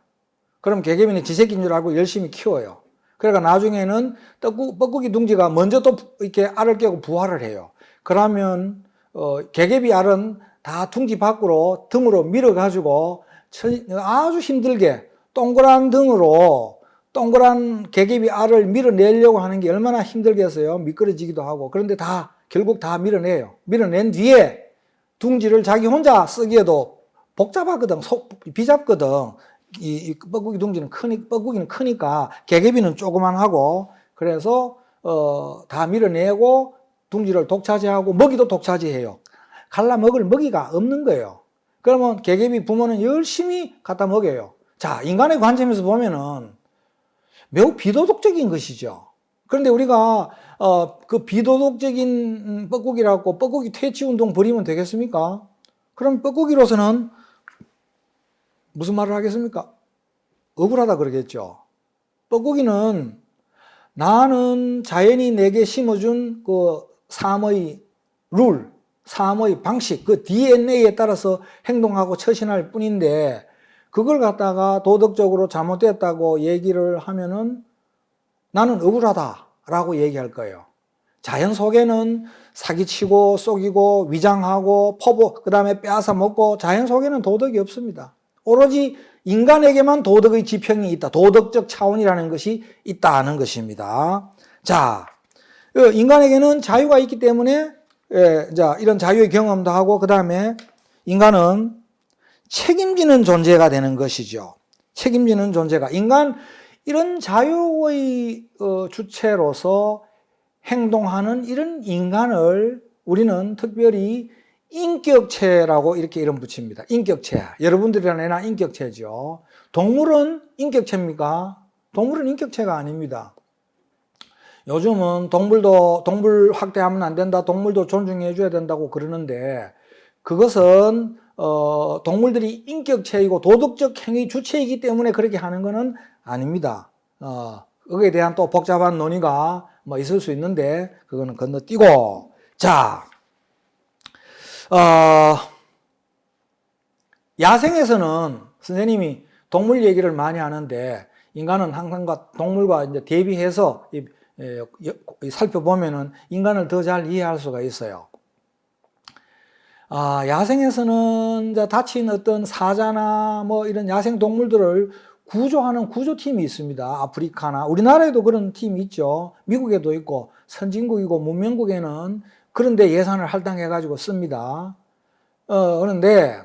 그럼 개개비는 지 새끼인 줄 알고 열심히 키워요. 그러니까 나중에는 뻐꾸기 둥지가 먼저 또 이렇게 알을 깨고 부화를 해요. 그러면 개개비 알은 다 둥지 밖으로 등으로 밀어가지고 아주 힘들게 동그란 등으로 동그란 개개비 알을 밀어내려고 하는 게 얼마나 힘들겠어요. 미끄러지기도 하고. 그런데 결국 다 밀어내요. 밀어낸 뒤에 둥지를 자기 혼자 쓰기에도 복잡하거든. 비잡거든. 이 뻐꾸기 둥지는 뻐꾸기는 크니까 개개비는 조그만하고 그래서 다 밀어내고 둥지를 독차지하고 먹이도 독차지해요. 갈라 먹을 먹이가 없는 거예요. 그러면 개개비 부모는 열심히 갖다 먹여요. 자, 인간의 관점에서 보면은 매우 비도덕적인 것이죠. 그런데 우리가 그 비도덕적인 뻐꾸기라고 뻐꾸기 퇴치 운동 벌이면 되겠습니까? 그럼 뻐꾸기로서는 무슨 말을 하겠습니까? 억울하다 그러겠죠. 뻐꾸기는 나는 자연이 내게 심어준 그 삶의 룰, 삶의 방식, 그 DNA에 따라서 행동하고 처신할 뿐인데 그걸 갖다가 도덕적으로 잘못됐다고 얘기를 하면은 나는 억울하다라고 얘기할 거예요. 자연 속에는 사기치고 속이고 위장하고 퍼부 그 다음에 빼앗아 먹고 자연 속에는 도덕이 없습니다. 오로지 인간에게만 도덕의 지평이 있다. 도덕적 차원이라는 것이 있다는 것입니다. 자, 인간에게는 자유가 있기 때문에 자, 이런 자유의 경험도 하고 그 다음에 인간은 책임지는 존재가 되는 것이죠. 책임지는 존재가 인간 이런 자유의 주체로서 행동하는 이런 인간을 우리는 특별히 인격체라고 이렇게 이름 붙입니다. 인격체. 여러분들이나 인격체죠. 동물은 인격체입니까? 동물은 인격체가 아닙니다. 요즘은 동물 학대하면 안 된다. 동물도 존중해 줘야 된다고 그러는데 그것은 동물들이 인격체이고 도덕적 행위 주체이기 때문에 그렇게 하는 것은 아닙니다. 거기에 대한 또 복잡한 논의가 뭐 있을 수 있는데 그거는 건너뛰고 자 야생에서는 선생님이 동물 얘기를 많이 하는데 인간은 항상 동물과 이제 대비해서 살펴보면은 인간을 더 잘 이해할 수가 있어요. 야생에서는 다친 어떤 사자나 뭐 이런 야생 동물들을 구조하는 구조팀이 있습니다. 아프리카나 우리나라에도 그런 팀이 있죠. 미국에도 있고 선진국이고 문명국에는 그런데 예산을 할당해 가지고 씁니다. 그런데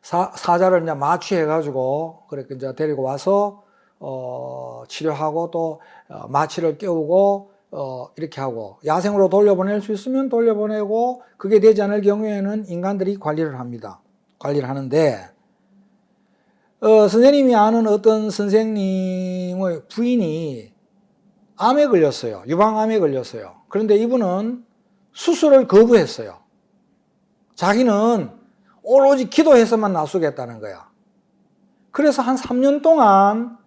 사자를 이제 마취해 가지고 그렇게 이제 데리고 와서 치료하고 또 마취를 깨우고 이렇게 하고 야생으로 돌려보낼 수 있으면 돌려보내고 그게 되지 않을 경우에는 인간들이 관리를 합니다. 관리를 하는데 선생님이 아는 어떤 선생님의 부인이 암에 걸렸어요. 유방암에 걸렸어요. 그런데 이분은 수술을 거부했어요. 자기는 오로지 기도해서만 낫수겠다는 거야. 그래서 한 3년 동안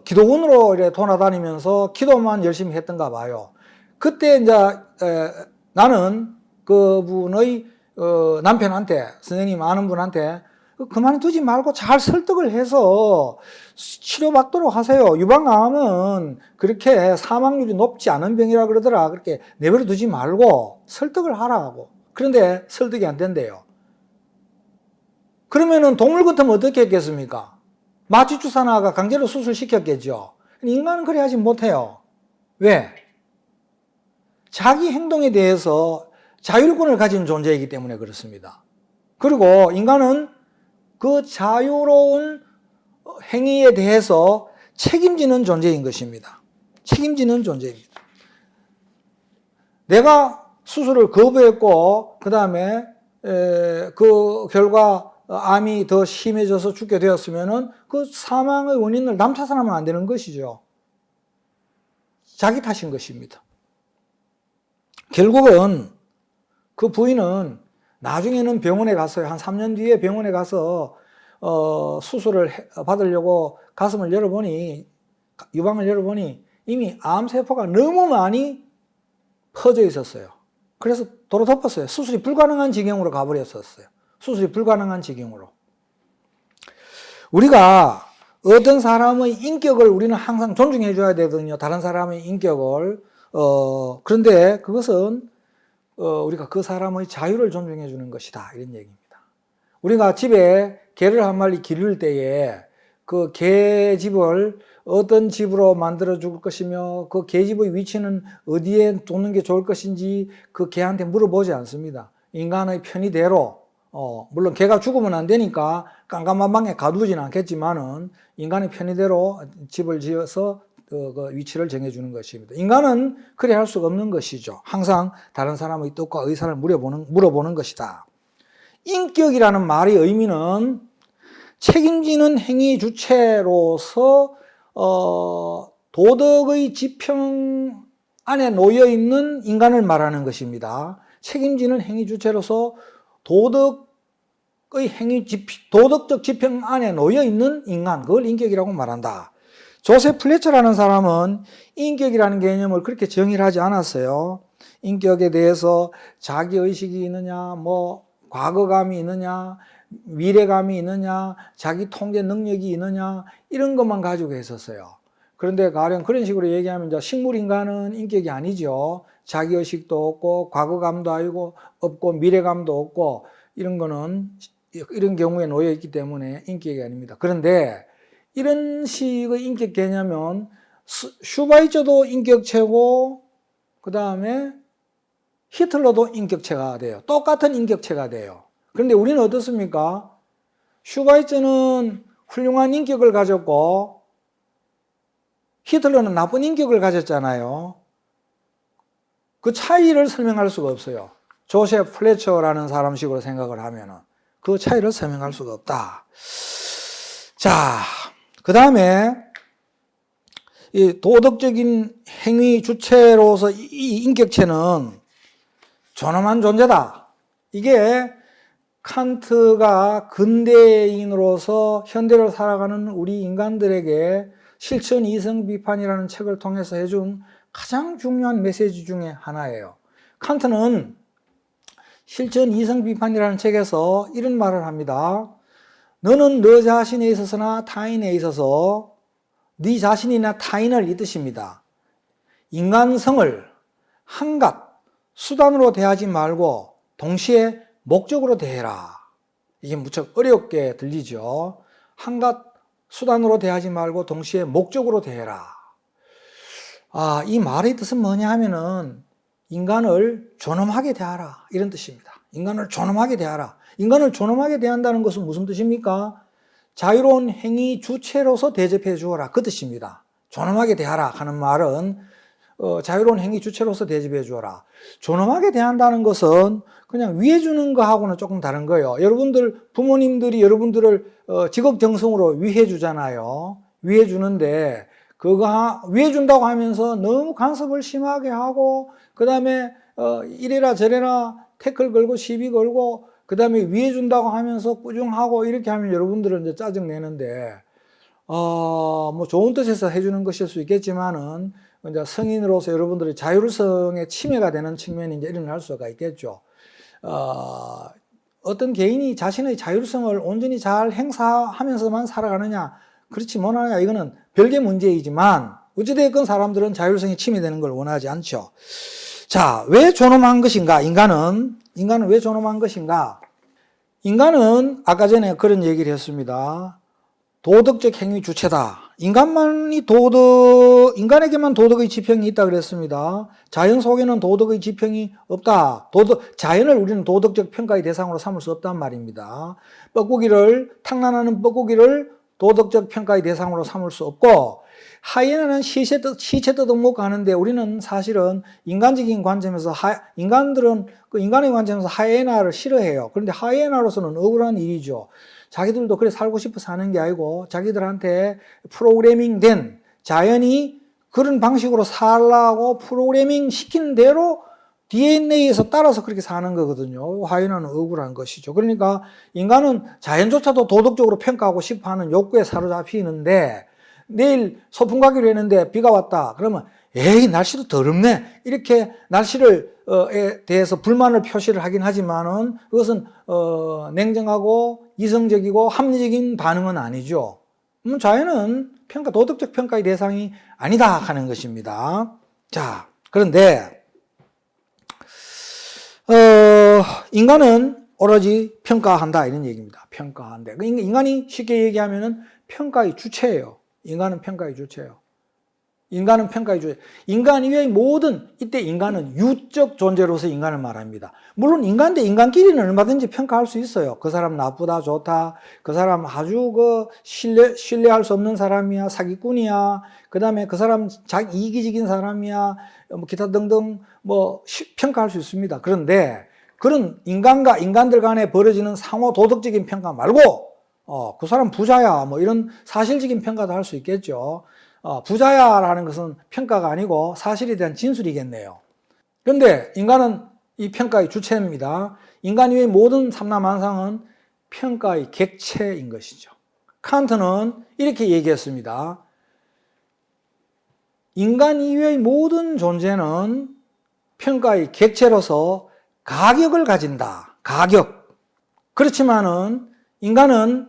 기도원으로 이렇게 돌아다니면서 기도만 열심히 했던가 봐요. 그때 이제 나는 그분의 남편한테 선생님 아는 분한테 그만두지 말고 잘 설득을 해서 치료받도록 하세요. 유방암은 그렇게 사망률이 높지 않은 병이라 그러더라. 그렇게 내버려 두지 말고 설득을 하라고. 그런데 설득이 안 된대요. 그러면은 동물 같으면 어떻게 했겠습니까? 마취주사나가 강제로 수술시켰겠죠. 인간은 그래 하지 못해요. 왜? 자기 행동에 대해서 자율권을 가진 존재이기 때문에 그렇습니다. 그리고 인간은 그 자유로운 행위에 대해서 책임지는 존재인 것입니다. 책임지는 존재입니다. 내가 수술을 거부했고 그 다음에 그 결과 암이 더 심해져서 죽게 되었으면은 그 사망의 원인을 남 탓하면 안 되는 것이죠. 자기 탓인 것입니다. 결국은 그 부인은 나중에는 병원에 갔어요. 한 3년 뒤에 병원에 가서 수술을 받으려고 가슴을 열어보니 유방을 열어보니 이미 암세포가 너무 많이 퍼져 있었어요. 그래서 도로 덮었어요. 수술이 불가능한 지경으로 가버렸었어요. 수술이 불가능한 지경으로. 우리가 어떤 사람의 인격을 우리는 항상 존중해 줘야 되거든요. 다른 사람의 인격을. 그런데 그것은 우리가 그 사람의 자유를 존중해 주는 것이다. 이런 얘기입니다. 우리가 집에 개를 한 마리 기를 때에 그 개집을 어떤 집으로 만들어 줄 것이며 그 개집의 위치는 어디에 두는 게 좋을 것인지 그 개한테 물어보지 않습니다. 인간의 편의대로 물론 개가 죽으면 안 되니까 깜깜한 방에 가두지는 않겠지만은 인간의 편의대로 집을 지어서 그 위치를 정해주는 것입니다. 인간은 그래 할 수가 없는 것이죠. 항상 다른 사람의 뜻과 의사를 물어보는 것이다. 인격이라는 말의 의미는 책임지는 행위 주체로서 도덕의 지평 안에 놓여 있는 인간을 말하는 것입니다. 책임지는 행위 주체로서 도덕적 지평 안에 놓여 있는 인간, 그걸 인격이라고 말한다. 조셉 플래처라는 사람은 인격이라는 개념을 그렇게 정의를 하지 않았어요. 인격에 대해서 자기의식이 있느냐, 뭐 과거감이 있느냐, 미래감이 있느냐, 자기 통제 능력이 있느냐, 이런 것만 가지고 했었어요. 그런데 가령 그런 식으로 얘기하면 이제 식물 인간은 인격이 아니죠. 자기의식도 없고 과거감도 없고 미래감도 없고 이런 거는 이런 경우에 놓여 있기 때문에 인격이 아닙니다. 그런데 이런 식의 인격 개념은 슈바이처도 인격체고 그 다음에 히틀러도 인격체가 돼요. 똑같은 인격체가 돼요. 그런데 우리는 어떻습니까? 슈바이처는 훌륭한 인격을 가졌고 히틀러는 나쁜 인격을 가졌잖아요. 그 차이를 설명할 수가 없어요. 조셉 플래처라는 사람식으로 생각을 하면은 그 차이를 설명할 수가 없다. 자, 그 다음에 이 도덕적인 행위 주체로서 이 인격체는 존엄한 존재다. 이게 칸트가 근대인으로서 현대를 살아가는 우리 인간들에게 실천 이성 비판이라는 책을 통해서 해준 가장 중요한 메시지 중에 하나예요. 칸트는 실천 이성 비판이라는 책에서 이런 말을 합니다. 너는 너 자신에 있어서나 타인에 있어서 네 자신이나 타인을 이 뜻입니다. 인간성을 한갓 수단으로 대하지 말고 동시에 목적으로 대해라. 이게 무척 어렵게 들리죠. 한갓 수단으로 대하지 말고 동시에 목적으로 대해라. 이 말의 뜻은 뭐냐 하면은 인간을 존엄하게 대하라 이런 뜻입니다. 인간을 존엄하게 대하라. 인간을 존엄하게 대한다는 것은 무슨 뜻입니까? 자유로운 행위 주체로서 대접해 주어라 그 뜻입니다. 존엄하게 대하라 하는 말은 자유로운 행위 주체로서 대접해 주어라. 존엄하게 대한다는 것은 그냥 위해 주는 거하고는 조금 다른 거예요. 여러분들 부모님들이 여러분들을 지극정성으로 위해 주잖아요. 위해 주는데 그거 위해 준다고 하면서 너무 간섭을 심하게 하고 그 다음에 이래라 저래라 태클 걸고 시비 걸고 그 다음에 위해 준다고 하면서 꾸중하고 이렇게 하면 여러분들은 이제 짜증 내는데 뭐 좋은 뜻에서 해주는 것일 수 있겠지만은 이제 성인으로서 여러분들의 자율성의 침해가 되는 측면이 이제 일어날 수가 있겠죠. 어떤 개인이 자신의 자율성을 온전히 잘 행사하면서만 살아가느냐, 그렇지 못하느냐, 이거는 별개 문제이지만, 어찌됐건 사람들은 자율성이 침해되는 걸 원하지 않죠. 자, 왜 존엄한 것인가? 인간은 왜 존엄한 것인가? 인간은 아까 전에 그런 얘기를 했습니다. 도덕적 행위 주체다. 인간에게만 도덕의 지평이 있다 그랬습니다. 자연 속에는 도덕의 지평이 없다. 자연을 우리는 도덕적 평가의 대상으로 삼을 수 없단 말입니다. 탕난하는 뻐꾸기를 도덕적 평가의 대상으로 삼을 수 없고, 하이에나는 시체 뜯어 먹고 하는데 우리는 사실은 인간적인 관점에서 인간의 관점에서 하이에나를 싫어해요. 그런데 하이에나로서는 억울한 일이죠. 자기들도 그래 살고 싶어 사는 게 아니고 자기들한테 프로그래밍 된 자연이 그런 방식으로 살라고 프로그래밍 시킨 대로 DNA에서 따라서 그렇게 사는 거거든요. 하이에나는 억울한 것이죠. 그러니까 인간은 자연조차도 도덕적으로 평가하고 싶어 하는 욕구에 사로잡히는데 내일 소풍 가기로 했는데 비가 왔다. 그러면 에이 날씨도 더럽네. 이렇게 날씨에 대해서 불만을 표시를 하긴 하지만은 그것은 냉정하고 이성적이고 합리적인 반응은 아니죠. 자연은 도덕적 평가의 대상이 아니다 하는 것입니다. 자, 그런데 인간은 오로지 평가한다 이런 얘기입니다. 평가한다. 인간이 쉽게 얘기하면은 평가의 주체예요. 인간은 평가의 주체예요. 인간 이외의 이때 인간은 유적 존재로서 인간을 말합니다. 물론 인간 대 인간끼리는 얼마든지 평가할 수 있어요. 그 사람 나쁘다, 좋다. 그 사람 아주 신뢰할 수 없는 사람이야, 사기꾼이야. 그 다음에 그 사람 이기적인 사람이야. 기타 등등 평가할 수 있습니다. 그런데 그런 인간과 인간들 간에 벌어지는 상호 도덕적인 평가 말고 그 사람 부자야, 이런 사실적인 평가도 할 수 있겠죠. 부자야라는 것은 평가가 아니고 사실에 대한 진술이겠네요. 그런데 인간은 이 평가의 주체입니다. 인간 이외의 모든 삼라만상은 평가의 객체인 것이죠. 칸트는 이렇게 얘기했습니다. 인간 이외의 모든 존재는 평가의 객체로서 가격을 가진다. 가격. 그렇지만은 인간은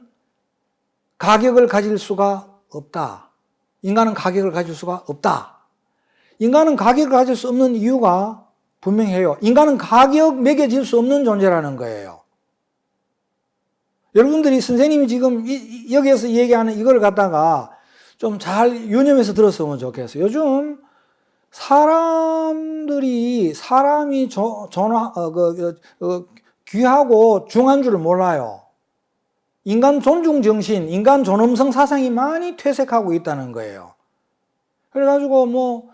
가격을 가질 수가 없다. 인간은 가격을 가질 수가 없다. 인간은 가격을 가질 수 없는 이유가 분명해요. 인간은 가격 매겨질 수 없는 존재라는 거예요. 여러분들이 선생님이 지금 여기에서 얘기하는 이걸 갖다가 좀 잘 유념해서 들었으면 좋겠어요. 요즘 사람이 귀하고 중한 줄 몰라요. 인간 존중 정신, 인간 존엄성 사상이 많이 퇴색하고 있다는 거예요. 그래가지고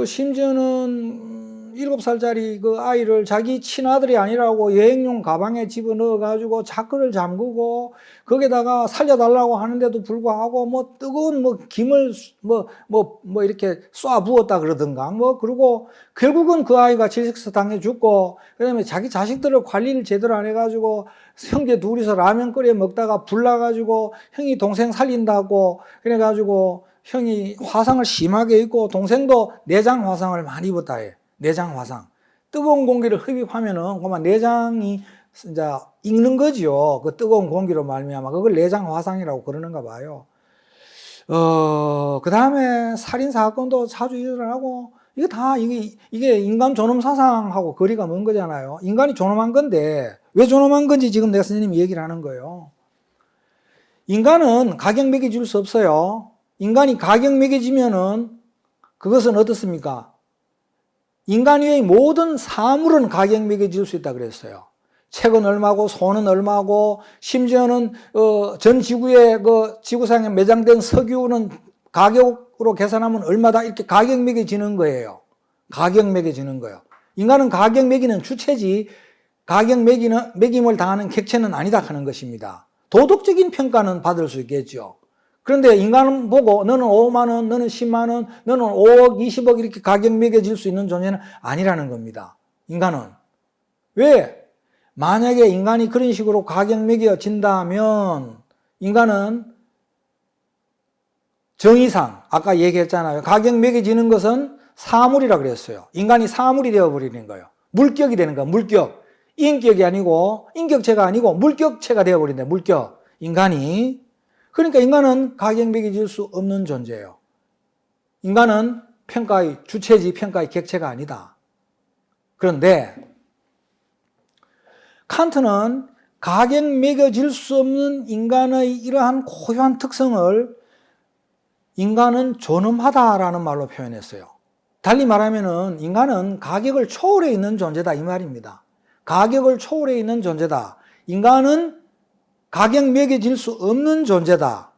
심지어는 7살짜리 그 아이를 자기 친아들이 아니라고 여행용 가방에 집어넣어가지고 자크를 잠그고 거기다가 살려달라고 하는데도 불구하고 뜨거운 김을 이렇게 쏴 부었다 그러던가 그리고 결국은 그 아이가 질식사 당해 죽고 그다음에 자기 자식들을 관리를 제대로 안 해가지고 형제 둘이서 라면 끓여 먹다가 불 나가지고 형이 동생 살린다고 그래가지고 형이 화상을 심하게 입고 동생도 내장 화상을 많이 입었다 해. 내장 화상. 뜨거운 공기를 흡입하면은 그만 내장이 이제 익는 거지요. 그 뜨거운 공기로 말미암아 그걸 내장 화상이라고 그러는가 봐요. 그 다음에 살인 사건도 자주 일어나고 이게 다 이게 인간 존엄 사상하고 거리가 먼 거잖아요. 인간이 존엄한 건데 왜 존엄한 건지 지금 내가 선생님이 얘기를 하는 거예요. 인간은 가격 매겨질 수 없어요. 인간이 가격 매겨지면은 그것은 어떻습니까? 인간 외의 모든 사물은 가격 매겨질 수 있다 그랬어요. 책은 얼마고 손은 얼마고 심지어는 전 지구의 지구상에 매장된 석유는 가격으로 계산하면 얼마다 이렇게 가격 매겨지는 거예요. 가격 매겨지는 거예요. 인간은 가격 매기는 주체지 가격 매김을 당하는 객체는 아니다 하는 것입니다. 도덕적인 평가는 받을 수 있겠죠. 그런데 인간은 보고 너는 5만 원, 너는 10만 원, 너는 5억, 20억 이렇게 가격 매겨질 수 있는 존재는 아니라는 겁니다. 인간은. 왜? 만약에 인간이 그런 식으로 가격 매겨진다면 인간은 정의상 아까 얘기했잖아요. 가격 매겨지는 것은 사물이라 그랬어요. 인간이 사물이 되어버리는 거예요. 물격이 되는 거예요. 물격. 인격이 아니고 인격체가 아니고 물격체가 되어버린다. 물격. 인간이. 그러니까 인간은 가격 매겨질 수 없는 존재예요. 인간은 평가의 주체지 평가의 객체가 아니다. 그런데 칸트는 가격 매겨질 수 없는 인간의 이러한 고유한 특성을 인간은 존엄하다라는 말로 표현했어요. 달리 말하면은 인간은 가격을 초월해 있는 존재다 이 말입니다. 가격을 초월해 있는 존재다. 인간은 가격 매겨질 수 없는 존재다.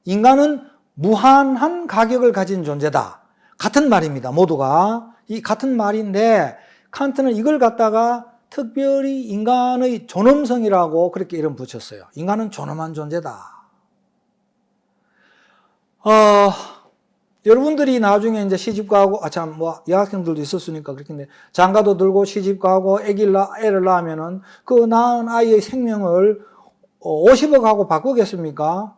인간은 무한한 가격을 가진 존재다. 같은 말입니다. 모두가. 이 같은 말인데 칸트는 이걸 갖다가 특별히 인간의 존엄성이라고 그렇게 이름 붙였어요. 인간은 존엄한 존재다. 여러분들이 나중에 이제 시집 가고, 여학생들도 있었으니까 그렇겠는데, 장가도 들고 시집 가고, 애를 낳으면은, 그 낳은 아이의 생명을 50억 하고 바꾸겠습니까?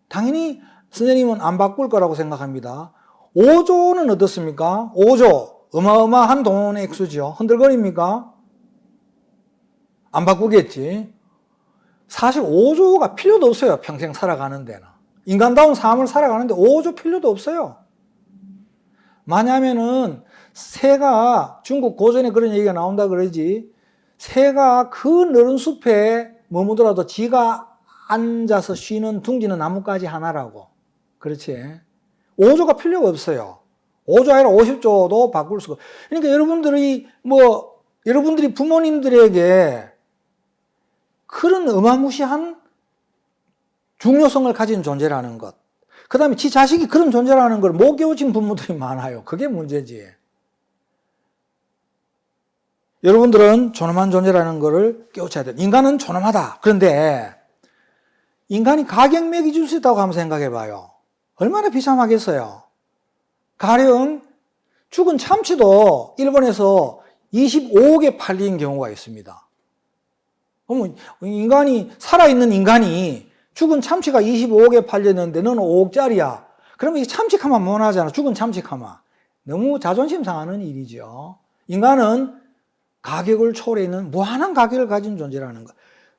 당연히 선생님은 안 바꿀 거라고 생각합니다. 5조는 어떻습니까? 5조. 어마어마한 돈의 액수죠. 흔들거립니까? 안 바꾸겠지. 사실 5조가 필요도 없어요. 평생 살아가는 데는. 인간다운 삶을 살아가는데 5조 필요도 없어요. 만약에는 새가, 중국 고전에 그런 얘기가 나온다 그러지, 새가 그 넓은 숲에 머무더라도 지가 앉아서 쉬는 둥지는 나뭇가지 하나라고. 그렇지. 5조가 필요가 없어요. 5조 아니라 50조도 바꿀 수가. 그러니까 여러분들이 부모님들에게 그런 어마무시한 중요성을 가진 존재라는 것. 그 다음에 지 자식이 그런 존재라는 걸 못 깨우친 부모들이 많아요. 그게 문제지. 여러분들은 존엄한 존재라는 것을 깨우쳐야 돼요. 인간은 존엄하다. 그런데 인간이 가격 매겨줄 수 있다고 한번 생각해 봐요. 얼마나 비참하겠어요. 가령 죽은 참치도 일본에서 25억에 팔린 경우가 있습니다. 그러면 살아있는 인간이 죽은 참치가 25억에 팔렸는데 너는 5억짜리야. 그러면 이 참치카만 못하잖아. 죽은 참치카만. 너무 자존심 상하는 일이죠. 인간은 가격을 초래하는 무한한 가격을 가진 존재라는 거.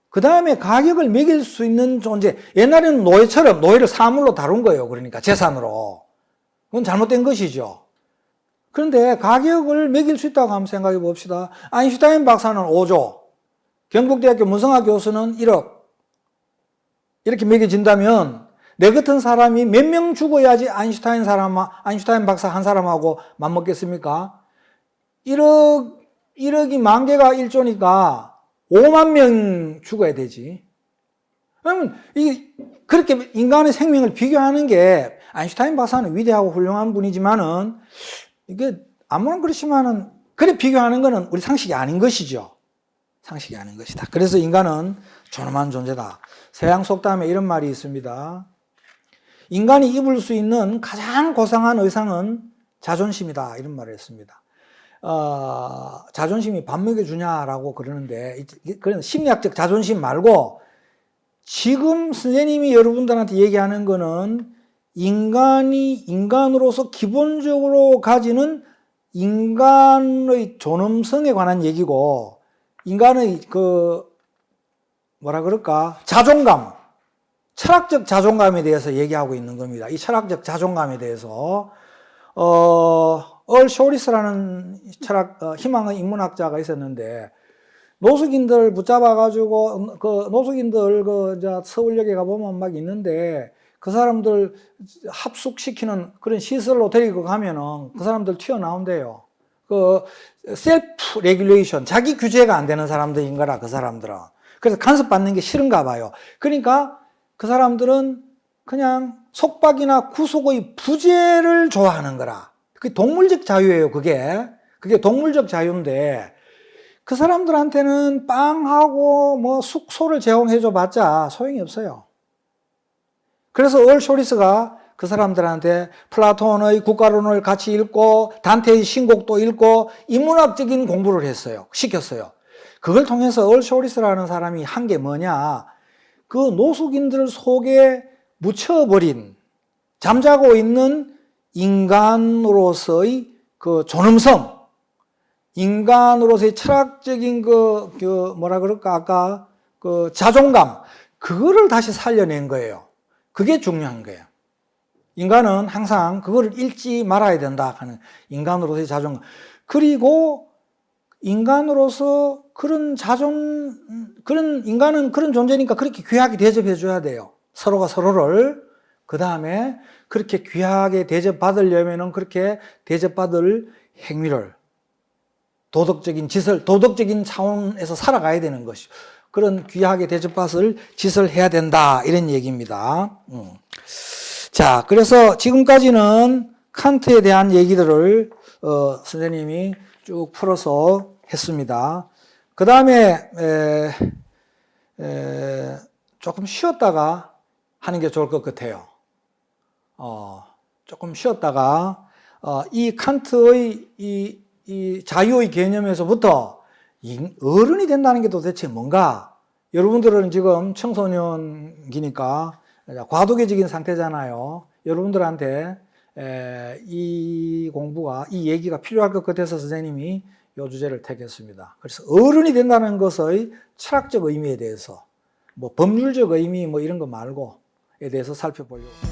그 다음에 가격을 매길 수 있는 존재. 옛날에는 노예처럼 노예를 사물로 다룬 거예요. 그러니까 재산으로. 그건 잘못된 것이죠. 그런데 가격을 매길 수 있다고 한번 생각해 봅시다. 아인슈타인 박사는 5조, 경북대학교 문성학 교수는 1억. 이렇게 매겨진다면 내 같은 사람이 몇 명 죽어야지 아인슈타인 박사 한 사람하고 맞먹겠습니까? 1억이 만 개가 1조니까 5만 명 죽어야 되지. 그러면 그렇게 인간의 생명을 비교하는 게 아인슈타인 박사는 위대하고 훌륭한 분이지만은 이게 아무런 그렇지만은 그래 비교하는 거는 우리 상식이 아닌 것이죠. 상식이 아닌 것이다. 그래서 인간은 존엄한 존재다. 서양 속담에 이런 말이 있습니다. 인간이 입을 수 있는 가장 고상한 의상은 자존심이다. 이런 말을 했습니다. 자존심이 밥 먹여주냐라고 그러는데, 그런 심리학적 자존심 말고, 지금 선생님이 여러분들한테 얘기하는 거는 인간이 인간으로서 기본적으로 가지는 인간의 존엄성에 관한 얘기고, 인간의 자존감, 철학적 자존감에 대해서 얘기하고 있는 겁니다. 이 철학적 자존감에 대해서, 얼 쇼리스라는 희망의 인문학자가 있었는데, 노숙인들 붙잡아가지고, 노숙인들 서울역에 가보면 막 있는데, 그 사람들 합숙시키는 그런 시설로 데리고 가면은 그 사람들 튀어나온대요. 셀프 레귤레이션, 자기 규제가 안 되는 사람들인 거라, 그 사람들은. 그래서 간섭받는 게 싫은가 봐요. 그러니까 그 사람들은 그냥 속박이나 구속의 부재를 좋아하는 거라. 그게 동물적 자유예요, 그게. 그게 동물적 자유인데, 그 사람들한테는 빵하고 뭐 숙소를 제공해줘 봤자 소용이 없어요. 그래서 얼 쇼리스가 그 사람들한테 플라톤의 국가론을 같이 읽고 단테의 신곡도 읽고 인문학적인 공부를 시켰어요. 그걸 통해서 얼 쇼리스라는 사람이 한 게 뭐냐, 그 노숙인들 속에 묻혀버린, 잠자고 있는 인간으로서의 그 존엄성, 인간으로서의 철학적인 아까 그 자존감, 그거를 다시 살려낸 거예요. 그게 중요한 거예요. 인간은 항상 그거를 잃지 말아야 된다 하는 인간으로서의 자존감. 그리고 인간으로서 인간은 그런 존재니까 그렇게 귀하게 대접해 줘야 돼요. 서로가 서로를. 그 다음에 그렇게 귀하게 대접받으려면은 그렇게 대접받을 행위를, 도덕적인 차원에서 살아가야 되는 것이죠. 그런 귀하게 대접받을 짓을 해야 된다. 이런 얘기입니다. 자, 그래서 지금까지는 칸트에 대한 얘기들을 선생님이 쭉 풀어서 했습니다. 그 다음에 조금 쉬었다가 하는 게 좋을 것 같아요. 조금 쉬었다가 이 칸트의 이 자유의 개념에서부터 어른이 된다는 게 도대체 뭔가? 여러분들은 지금 청소년기니까 과도기적인 상태잖아요. 여러분들한테 이 얘기가 필요할 것 같아서 선생님이 이 주제를 택했습니다. 그래서 어른이 된다는 것의 철학적 의미에 대해서, 뭐 법률적 의미 뭐 이런 거 말고에 대해서 살펴보려고.